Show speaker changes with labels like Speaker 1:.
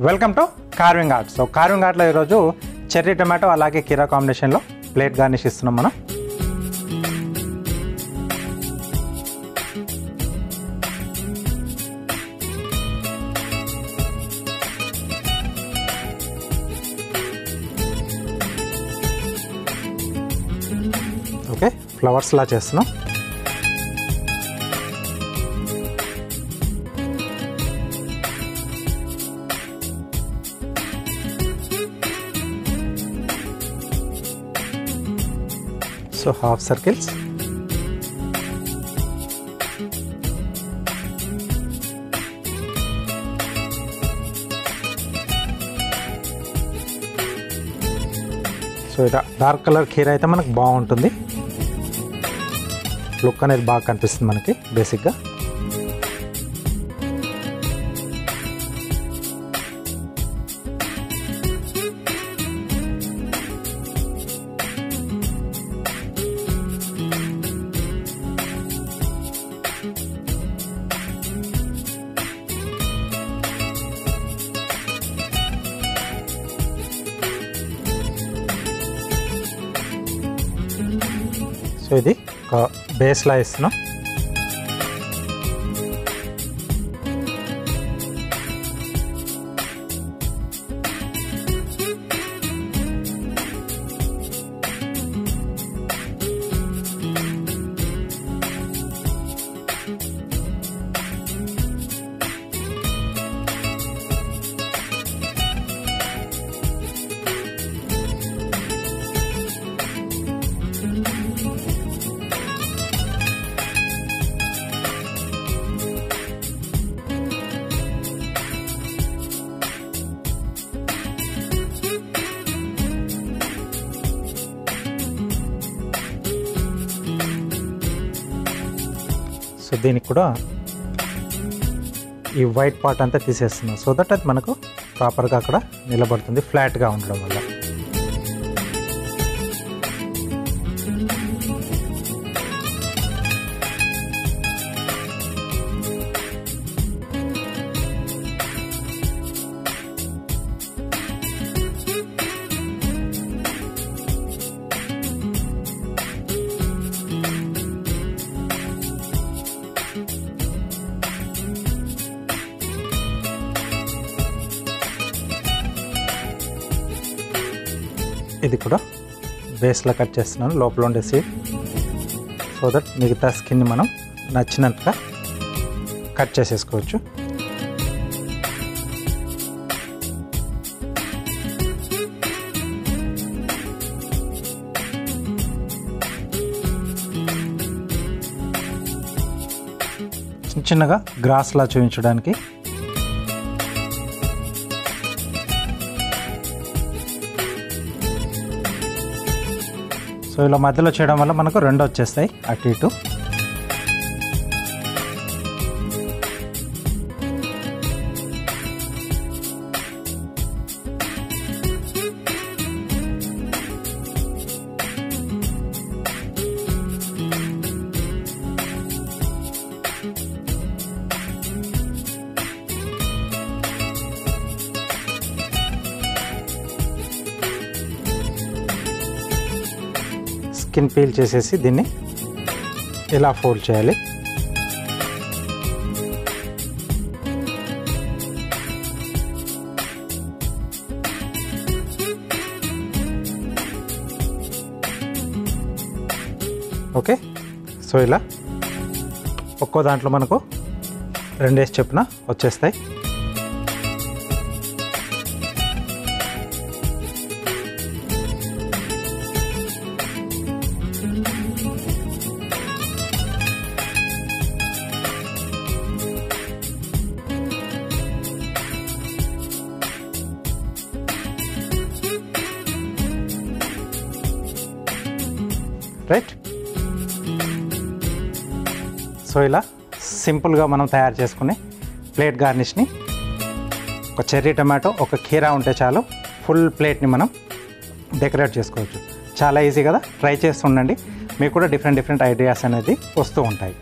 Speaker 1: Welcome to carving art. So carving ఆర్ట్లో ఈరోజు cherry tomato అలాగే కీరా కాంబినేషన్లో ప్లేట్ గార్నిష్ ఇస్తున్నాం మనం. ఓకే, ఫ్లవర్స్లా చేస్తున్నాం. So half circles. సో ఇలా డార్క్ కలర్ కీర అయితే మనకు బాగుంటుంది, లుక్ అనేది బాగా కనిపిస్తుంది మనకి బేసిక్గా. సో ఇది ఒక బేస్లా ఇస్తున్నాం. సో దీనికి కూడా ఈ వైట్ పార్ట్ అంతా తీసేస్తున్నాం, సో దట్ అది మనకు ప్రాపర్గా అక్కడ నిలబడుతుంది ఫ్లాట్గా ఉండడం వల్ల. ఇది కూడా బేస్లో కట్ చేస్తున్నాను, లోపల ఉండే సీడ్, సో దట్ మిగతా స్కిన్ని మనం నచ్చినంతగా కట్ చేసేసుకోవచ్చు. చిన్న చిన్నగా గ్రాస్లా చూపించడానికి సో ఇలా మధ్యలో చేయడం వల్ల మనకు రెండు వచ్చేస్తాయి అటు ఇటు. స్కిన్ పీల్ చేసేసి దీన్ని ఇలా ఫోల్డ్ చేయాలి. ఓకే, సో ఇలా ఒక్కో దాంట్లో మనకు రెండేసి చొప్పున వచ్చేస్తాయి. రైట్, సో ఇలా సింపుల్గా మనం తయారు చేసుకునే ప్లేట్ గార్నిష్ని, ఒక చెర్రీ టమాటో ఒక కీరా ఉంటే చాలు ఫుల్ ప్లేట్ని మనం డెకరేట్ చేసుకోవచ్చు. చాలా ఈజీ కదా, ట్రై చేస్తుండండి, మీకు కూడా డిఫరెంట్ ఐడియాస్ అనేది వస్తూ ఉంటాయి.